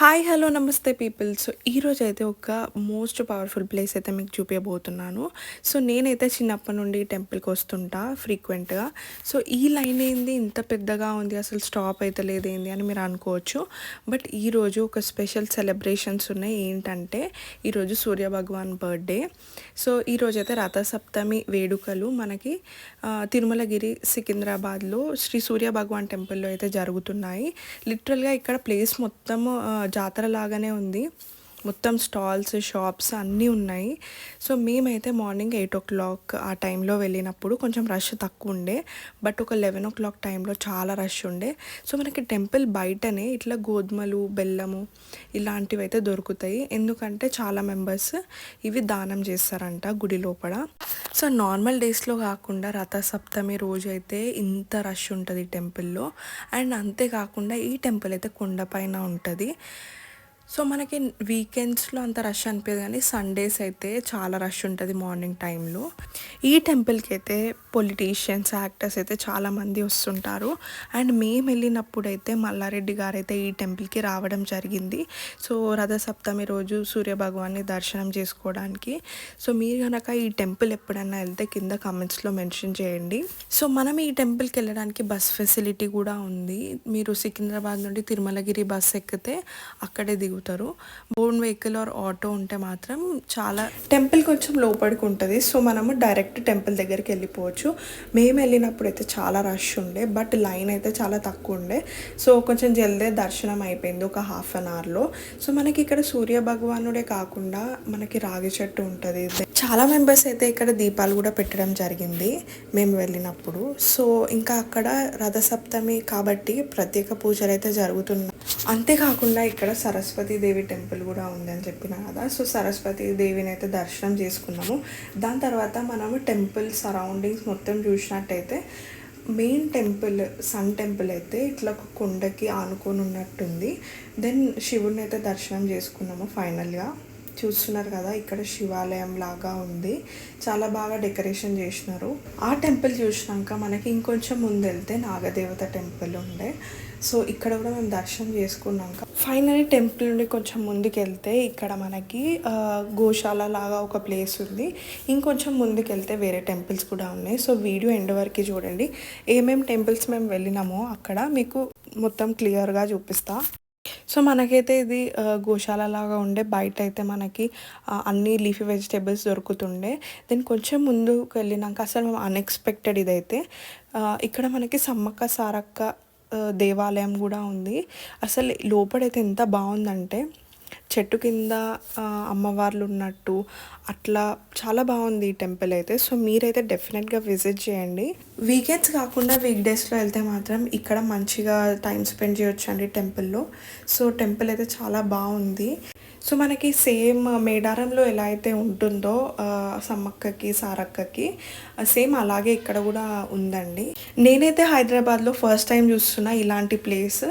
Hi hello నమస్తే people. So ఈరోజు అయితే ఒక మోస్ట్ పవర్ఫుల్ ప్లేస్ అయితే మీకు చూపించబోతున్నాను. సో నేనైతే చిన్నప్పటి నుండి టెంపుల్కి వస్తుంటా ఫ్రీక్వెంట్గా. సో ఈ లైన్ ఏంది ఇంత పెద్దగా ఉంది, అసలు స్టాప్ అయితే లేదేంది అని మీరు అనుకోవచ్చు. బట్ ఈరోజు ఒక స్పెషల్ సెలబ్రేషన్స్ ఉన్నాయి. ఏంటంటే ఈరోజు సూర్య భగవాన్ బర్త్డే. సో ఈరోజు అయితే రథసప్తమి వేడుకలు మనకి తిరుమలగిరి సికింద్రాబాద్లో శ్రీ సూర్య భగవాన్ టెంపుల్లో అయితే జరుగుతున్నాయి. లిటరల్గా ఇక్కడ ప్లేస్ మొత్తం జాతర లాగానే ఉంది. మొత్తం స్టాల్స్, షాప్స్ అన్నీ ఉన్నాయి. సో మేమైతే మార్నింగ్ 8 o'clock ఆ టైంలో వెళ్ళినప్పుడు కొంచెం రష్ తక్కువ ఉండే. బట్ ఒక 11 o'clock టైంలో చాలా రష్ ఉండే. సో మనకి టెంపుల్ బయటనే ఇట్లా గోధుమలు, బెల్లము ఇలాంటివి అయితే దొరుకుతాయి. ఎందుకంటే చాలా మెంబర్స్ ఇవి దానం చేస్తారంట గుడి లోపల. సో నార్మల్ డేస్లో కాకుండా రథసప్తమి రోజు అయితే ఇంత రష్ ఉంటుంది టెంపుల్లో. అండ్ అంతేకాకుండా ఈ టెంపుల్ అయితే కొండపైన ఉంటుంది. సో మనకి వీకెండ్స్లో అంత రష్ అనిపించదు, కానీ సండేస్ అయితే చాలా రష్ ఉంటుంది మార్నింగ్ టైంలో. ఈ టెంపుల్కి అయితే పొలిటీషియన్స్, యాక్టర్స్ అయితే చాలామంది వస్తుంటారు. అండ్ మేము వెళ్ళినప్పుడు అయితే మల్లారెడ్డి గారు అయితే ఈ టెంపుల్కి రావడం జరిగింది. సో రథసప్తమి రోజు సూర్యభగవాన్ని దర్శనం చేసుకోవడానికి. సో మీరు కనుక ఈ టెంపుల్ ఎప్పుడైనా వెళ్తే కింద కామెంట్స్లో మెన్షన్ చేయండి. సో మనం ఈ టెంపుల్కి వెళ్ళడానికి బస్ ఫెసిలిటీ కూడా ఉంది. మీరు సికింద్రాబాద్ నుండి తిరుమలగిరి బస్ ఎక్కితే అక్కడే దిగుతారు. ఓన్ వెహికల్ ఆర్ ఆటో ఉంటే మాత్రం చాలా టెంపుల్ కొంచెం లోపలికి ఉంటుంది. సో మనము డైరెక్ట్ టెంపుల్ దగ్గరికి వెళ్ళిపోవచ్చు. మేము వెళ్ళినప్పుడు అయితే చాలా రష్ ఉండే, బట్ లైన్ అయితే చాలా తక్కువ ఉండే. సో కొంచెం జల్దే దర్శనం అయిపోయింది ఒక హాఫ్ అన్ అవర్లో. సో మనకి ఇక్కడ సూర్య భగవానుడే కాకుండా మనకి రాగి చెట్టు ఉంటుంది. చాలా మెంబర్స్ అయితే ఇక్కడ దీపాలు కూడా పెట్టడం జరిగింది మేము వెళ్ళినప్పుడు. సో ఇంకా అక్కడ రథసప్తమి కాబట్టి ప్రత్యేక పూజలు అయితే జరుగుతున్నాయి. అంతేకాకుండా ఇక్కడ సరస్వతీదేవి టెంపుల్ కూడా ఉంది అని చెప్పిన కదా. సో సరస్వతీదేవిని అయితే దర్శనం చేసుకున్నాము. దాని తర్వాత మనము టెంపుల్ సరౌండింగ్స్ మొత్తం చూసినట్టయితే మెయిన్ టెంపుల్, సన్ టెంపుల్ అయితే ఇట్లా ఒక కొండకి ఆనుకొని ఉన్నట్టుంది. దెన్ శివుడిని అయితే దర్శనం చేసుకున్నాము. ఫైనల్గా చూస్తున్నారు కదా, ఇక్కడ శివాలయం లాగా ఉంది. చాలా బాగా డెకరేషన్ చేసినారు. ఆ టెంపుల్ చూసినాక మనకి ఇంకొంచెం ముందు వెళ్తే నాగదేవత టెంపుల్ ఉండే. సో ఇక్కడ కూడా మేము దర్శనం చేసుకున్నాక ఫైనల్లీ టెంపుల్ నుండి కొంచెం ముందుకు వెళ్తే ఇక్కడ మనకి గోశాల లాగా ఒక ప్లేస్ ఉంది. ఇంకొంచెం ముందుకు వెళ్తే వేరే టెంపుల్స్ కూడా ఉన్నాయి. సో వీడియో ఎండ్ వరకు చూడండి. ఏమేమి టెంపుల్స్ మేము వెళ్ళినామో అక్కడ మీకు మొత్తం క్లియర్గా చూపిస్తా. సో మనకైతే ఇది గోశాల లాగా ఉండే. బయట అయితే మనకి అన్ని లీఫీ వెజిటేబుల్స్ దొరుకుతుండే. దెన్ కొంచెం ముందుకు వెళ్ళినాక అసలు అన్ఎక్స్పెక్టెడ్ ఇదైతే ఇక్కడ మనకి సమ్మక్క సారక్క దేవాలయం కూడా ఉంది. అసలు లోపలైతే ఎంత బాగుందంటే చెట్టు కింద అమ్మవార్లు ఉన్నట్టు అట్లా చాలా బాగుంది ఈ టెంపుల్ అయితే. సో మీరైతే డెఫినెట్గా విజిట్ చేయండి. వీకెండ్స్ కాకుండా వీక్ డేస్లో వెళ్తే మాత్రం ఇక్కడ మంచిగా టైం స్పెండ్ చేయొచ్చు అండి టెంపుల్లో. సో టెంపుల్ అయితే చాలా బాగుంది. సో మనకి సేమ్ మేడారంలో ఎలా అయితే ఉంటుందో సమ్మక్కకి సారక్కకి సేమ్ అలాగే ఇక్కడ కూడా ఉందండి. నేనైతే హైదరాబాద్లో ఫస్ట్ టైం చూస్తున్నా ఇలాంటి ప్లేస్.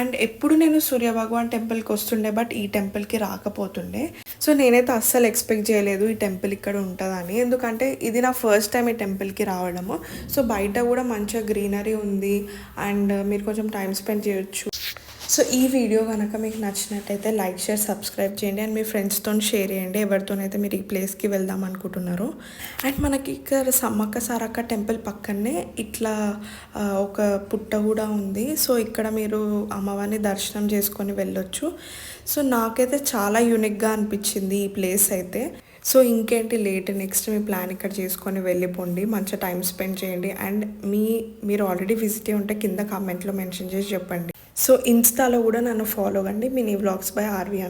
అండ్ ఎప్పుడు నేను సూర్య భగవాన్ టెంపుల్కి వస్తుండే, బట్ ఈ టెంపుల్కి రాకపోతుండే. సో నేనైతే అస్సలు ఎక్స్పెక్ట్ చేయలేదు ఈ టెంపుల్ ఇక్కడ ఉంటుందని. ఎందుకంటే ఇది నా ఫస్ట్ టైం ఈ టెంపుల్కి రావడము. సో బయట కూడా మంచిగా గ్రీనరీ ఉంది అండ్ మీరు కొంచెం టైం స్పెండ్ చేయొచ్చు. సో ఈ వీడియో కనుక మీకు నచ్చినట్టయితే లైక్, షేర్, సబ్స్క్రైబ్ చేయండి. అండ్ మీ ఫ్రెండ్స్తో షేర్ చేయండి ఎవరితోనైతే మీరు ఈ ప్లేస్కి వెళ్దాం అనుకుంటున్నారు. అండ్ మనకి ఇక్కడ సమ్మక్క సారక్క టెంపుల్ పక్కనే ఇట్లా ఒక పుట్ట కూడా ఉంది. సో ఇక్కడ మీరు అమ్మవారిని దర్శనం చేసుకొని వెళ్ళొచ్చు. సో నాకైతే చాలా యూనిక్గా అనిపించింది ఈ ప్లేస్ అయితే. సో ఇంకేంటి లేట్, నెక్స్ట్ మీ ప్లాన్ ఇక్కడ చేసుకొని వెళ్ళిపోండి. మంచిగా టైం స్పెండ్ చేయండి. అండ్ మీరు ఆల్రెడీ విజిట్ అయ్యి ఉంటే కింద కామెంట్లో మెన్షన్ చేసి చెప్పండి. సో ఇన్స్టాలో కూడా నన్ను ఫాలో కండి, మినీ వ్లాగ్స్ బై ఆర్వి.